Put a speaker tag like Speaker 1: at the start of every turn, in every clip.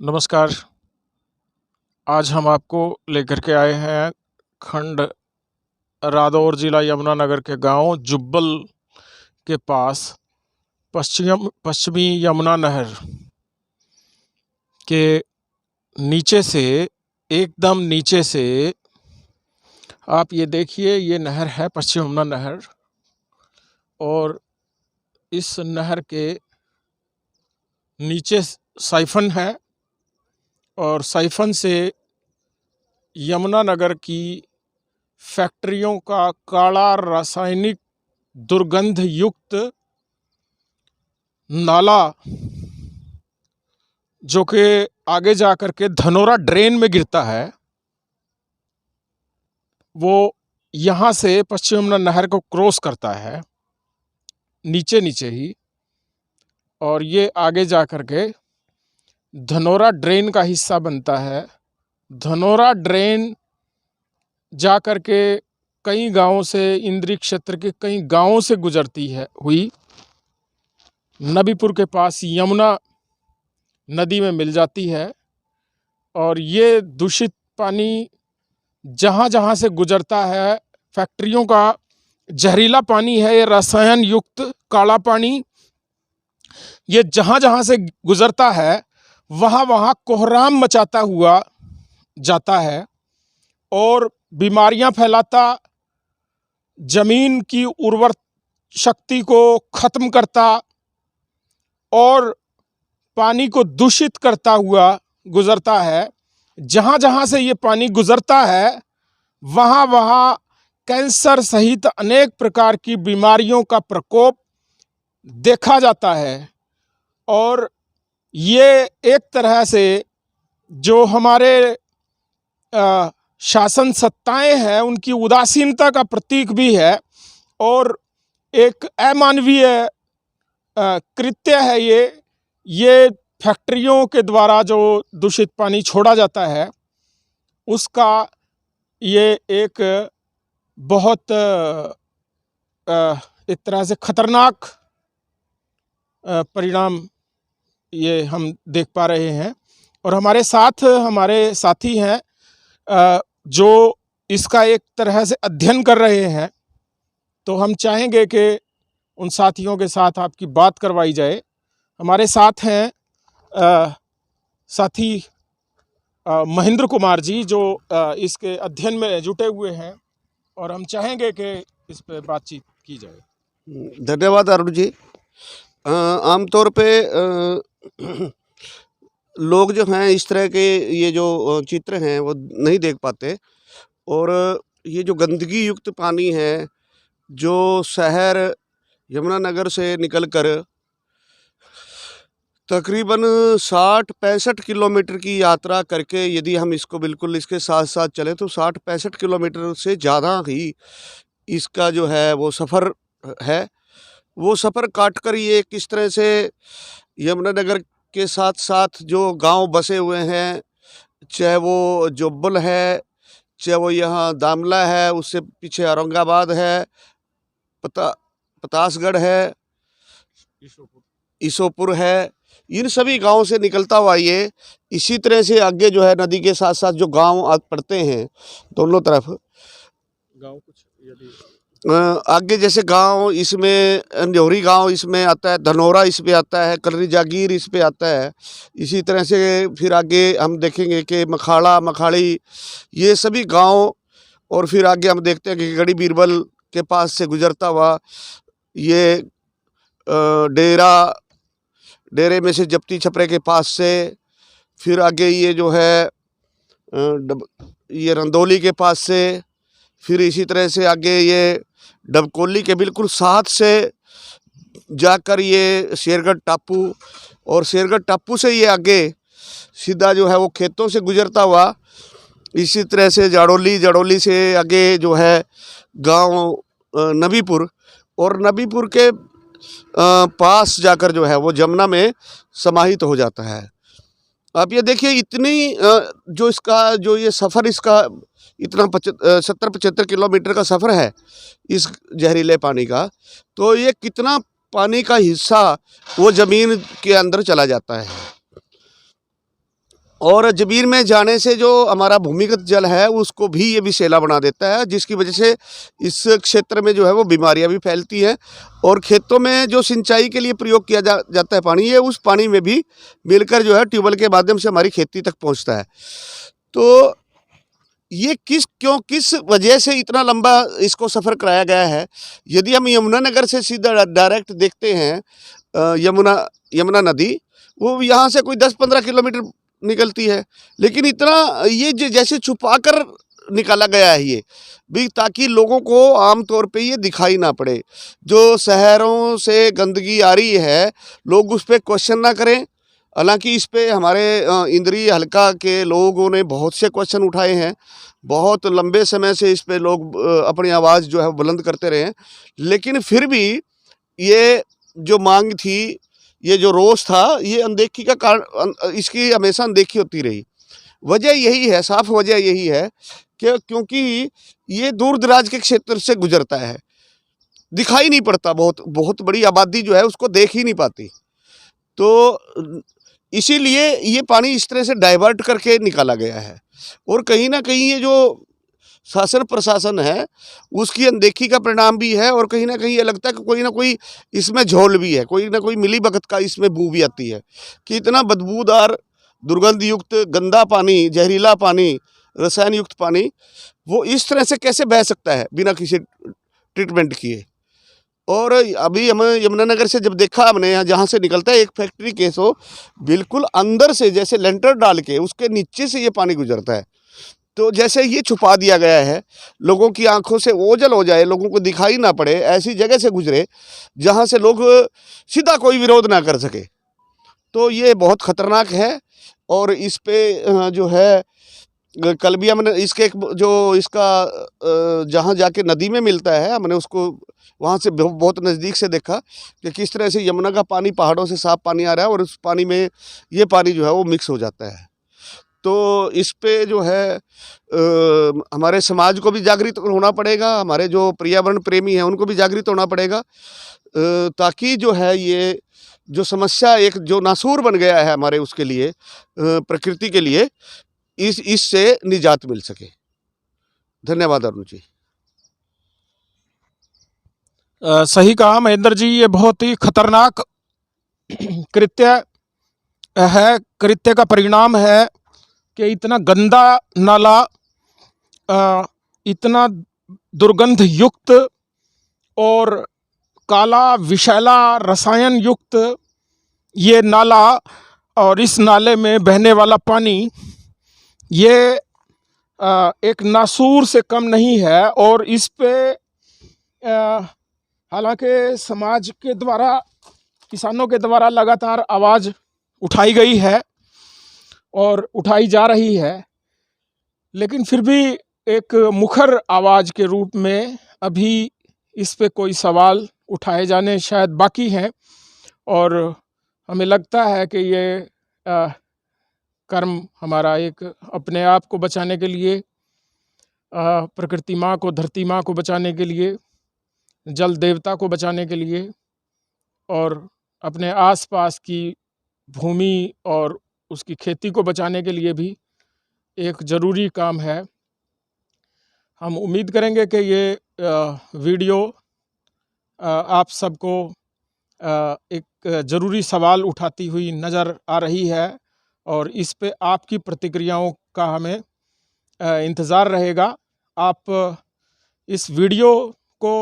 Speaker 1: नमस्कार। आज हम आपको लेकर के आए हैं खंड रादौर जिला यमुनानगर के गांव जुब्बल के पास पश्चिमी यमुना नहर के नीचे से, एकदम नीचे से आप ये देखिए, ये नहर है पश्चिम यमुना नहर। और इस नहर के नीचे साइफन है और साइफन से यमुनानगर की फैक्ट्रियों का काला रासायनिक दुर्गंध युक्त नाला, जो कि आगे जाकर के धनोरा ड्रेन में गिरता है, वो यहाँ से पश्चिम यमुना नहर को क्रॉस करता है नीचे नीचे ही, और ये आगे जाकर के धनोरा ड्रेन का हिस्सा बनता है। धनोरा ड्रेन जाकर के कई गांवों से, इंद्री क्षेत्र के कई गांवों से गुजरती है हुई नबीपुर के पास यमुना नदी में मिल जाती है। और ये दूषित पानी जहाँ जहाँ से गुजरता है, फैक्ट्रियों का जहरीला पानी है, ये रसायन युक्त काला पानी, ये जहाँ जहाँ से गुजरता है वहाँ वहाँ कोहराम मचाता हुआ जाता है और बीमारियां फैलाता, जमीन की उर्वर शक्ति को खत्म करता और पानी को दूषित करता हुआ गुजरता है। जहाँ जहाँ से ये पानी गुजरता है वहाँ वहाँ कैंसर सहित अनेक प्रकार की बीमारियों का प्रकोप देखा जाता है। और ये एक तरह से जो हमारे शासन सत्ताएं हैं उनकी उदासीनता का प्रतीक भी है और एक अमानवीय कृत्य है। ये फैक्ट्रियों के द्वारा जो दूषित पानी छोड़ा जाता है उसका ये एक बहुत एक तरह से खतरनाक परिणाम ये हम देख पा रहे हैं। और हमारे साथ हमारे साथी हैं जो इसका एक तरह से अध्ययन कर रहे हैं, तो हम चाहेंगे कि उन साथियों के साथ आपकी बात करवाई जाए। हमारे साथ हैं साथी महेंद्र कुमार जी, जो इसके अध्ययन में जुटे हुए हैं, और हम चाहेंगे कि इस पे बातचीत की जाए।
Speaker 2: धन्यवाद अरुण जी। आमतौर पे लोग जो हैं इस तरह के ये जो चित्र हैं वो नहीं देख पाते, और ये जो गंदगी युक्त पानी है जो शहर यमुनानगर से निकलकर तकरीबन 60-65 किलोमीटर की यात्रा करके, यदि हम इसको बिल्कुल इसके साथ साथ चले तो 60-65 किलोमीटर से ज़्यादा ही इसका जो है वो सफ़र है। वो सफ़र काट कर ये किस तरह से यमुनानगर के साथ साथ जो गांव बसे हुए हैं, चाहे वो जुब्बल है, चाहे वो यहाँ दामला है, उससे पीछे औरंगाबाद है, पतासगढ़ है, ईसोपुर है, इन सभी गांवों से निकलता हुआ ये इसी तरह से आगे जो है नदी के साथ साथ जो गांव पड़ते हैं दोनों तरफ
Speaker 1: गाँव कुछ यदि
Speaker 2: आगे जैसे गांव, इसमें न्योरी गांव इसमें आता है, धनोरा इसमें आता है, कलरी जागीर इस पे आता है। इसी तरह से फिर आगे हम देखेंगे कि मखाड़ा, मखाड़ी, ये सभी गांव, और फिर आगे हम देखते हैं कि गढ़ी बीरबल के पास से गुजरता हुआ ये डेरे में से जप्ती छपरे के पास से, फिर आगे ये जो है ये रंदौली के पास से, फिर इसी तरह से आगे ये डबकोली के बिल्कुल साथ से जाकर ये शेरगढ़ टापू, और शेरगढ़ टापू से ये आगे सीधा जो है वो खेतों से गुजरता हुआ इसी तरह से जड़ोली से आगे जो है गांव नबीपुर, और नबीपुर के पास जाकर जो है वो जमुना में समाहित हो जाता है। अब ये देखिए इतनी जो इसका जो ये सफ़र इसका इतना 70-75 किलोमीटर का सफ़र है इस जहरीले पानी का, तो ये कितना पानी का हिस्सा वो ज़मीन के अंदर चला जाता है। और ज़मीन में जाने से जो हमारा भूमिगत जल है उसको भी ये विषैला बना देता है, जिसकी वजह से इस क्षेत्र में जो है वो बीमारियां भी फैलती हैं। और खेतों में जो सिंचाई के लिए प्रयोग किया जाता है पानी, ये उस पानी में भी मिलकर जो है ट्यूबवेल के माध्यम से हमारी खेती तक पहुंचता है। तो ये किस वजह से इतना लंबा इसको सफ़र कराया गया है। यदि हम यमुनानगर से सीधा डायरेक्ट देखते हैं, यमुना नदी वो यहाँ से कोई 10-15 किलोमीटर निकलती है, लेकिन इतना ये जैसे छुपा कर निकाला गया है ये भी, ताकि लोगों को आम तौर पे ये दिखाई ना पड़े। जो शहरों से गंदगी आ रही है, लोग उस पर क्वेश्चन ना करें। हालांकि इस पे हमारे इंद्रिय हल्का के लोगों ने बहुत से क्वेश्चन उठाए हैं, बहुत लंबे समय से इस पे लोग अपनी आवाज़ जो है बुलंद करते रहे हैं, लेकिन फिर भी ये जो मांग थी, ये जो रोष था, ये अनदेखी का कारण, इसकी हमेशा अनदेखी होती रही। वजह यही है, साफ वजह यही है कि क्योंकि ये दूर दराज के क्षेत्र से गुजरता है, दिखाई नहीं पड़ता, बहुत बड़ी आबादी जो है उसको देख ही नहीं पाती। तो इसीलिए ये पानी इस तरह से डाइवर्ट करके निकाला गया है। और कहीं ना कहीं ये जो शासन प्रशासन है उसकी अनदेखी का परिणाम भी है, और कहीं ना कहीं ये लगता है कि कोई ना कोई इसमें झोल भी है, कोई ना कोई मिली भगत का इसमें बू भी आती है कि इतना बदबूदार, दुर्गंध युक्त, गंदा पानी, जहरीला पानी, रसायन युक्त पानी वो इस तरह से कैसे बह सकता है बिना किसी ट्रीटमेंट किए। और अभी हम यमुनानगर से जब देखा हमने, यहाँ जहाँ से निकलता है एक फैक्ट्री केस हो, बिल्कुल अंदर से जैसे लेंटर डाल के उसके नीचे से ये पानी गुजरता है। तो जैसे ये छुपा दिया गया है, लोगों की आंखों से ओझल हो जाए, लोगों को दिखाई ना पड़े, ऐसी जगह से गुजरे जहाँ से लोग सीधा कोई विरोध ना कर सके। तो ये बहुत ख़तरनाक है। और इस पे जो है कल भी हमने इसके जो इसका जहाँ जाके नदी में मिलता है, हमने उसको वहाँ से बहुत नज़दीक से देखा कि किस तरह से यमुना का पानी पहाड़ों से साफ पानी आ रहा है और उस पानी में ये पानी जो है वो मिक्स हो जाता है। तो इस पे जो है हमारे समाज को भी जागृत होना पड़ेगा, हमारे जो पर्यावरण प्रेमी हैं उनको भी जागृत होना पड़ेगा, ताकि जो है ये जो समस्या एक जो नासूर बन गया है हमारे उसके लिए, प्रकृति के लिए, इससे निजात मिल सके। धन्यवाद अरुण जी।
Speaker 1: सही कहा महेंद्र जी, ये बहुत ही खतरनाक कृत्य है, कृत्य का परिणाम है कि इतना गंदा नाला, इतना दुर्गंध युक्त और काला विषैला रसायन युक्त ये नाला, और इस नाले में बहने वाला पानी ये एक नासूर से कम नहीं है। और इस पे हालांकि समाज के द्वारा, किसानों के द्वारा लगातार आवाज़ उठाई गई है और उठाई जा रही है, लेकिन फिर भी एक मुखर आवाज़ के रूप में अभी इस पे कोई सवाल उठाए जाने शायद बाकी हैं। और हमें लगता है कि ये कर्म हमारा एक अपने आप को बचाने के लिए, प्रकृति माँ को, धरती माँ को बचाने के लिए, जल देवता को बचाने के लिए, और अपने आसपास की भूमि और उसकी खेती को बचाने के लिए भी एक ज़रूरी काम है। हम उम्मीद करेंगे कि ये वीडियो आप सबको एक ज़रूरी सवाल उठाती हुई नज़र आ रही है, और इस पे आपकी प्रतिक्रियाओं का हमें इंतज़ार रहेगा। आप इस वीडियो को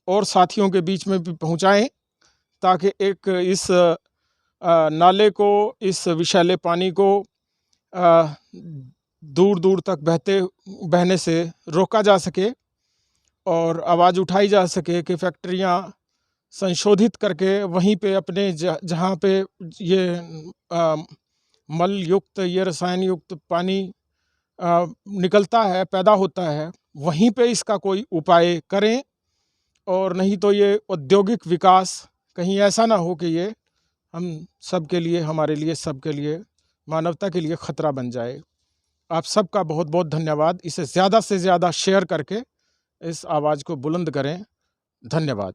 Speaker 1: और साथियों के बीच में भी पहुंचाएं, ताकि एक इस नाले को, इस विषैले पानी को दूर दूर तक बहने से रोका जा सके, और आवाज़ उठाई जा सके कि फैक्ट्रियां संशोधित करके वहीं पे अपने जहाँ पे ये मल युक्त, ये रसायन युक्त पानी निकलता है, पैदा होता है, वहीं पे इसका कोई उपाय करें। और नहीं तो ये औद्योगिक विकास कहीं ऐसा ना हो कि ये हम सब के लिए, हमारे लिए, सब के लिए, मानवता के लिए ख़तरा बन जाए। आप सबका बहुत बहुत धन्यवाद। इसे ज़्यादा से ज़्यादा शेयर करके इस आवाज़ को बुलंद करें। धन्यवाद।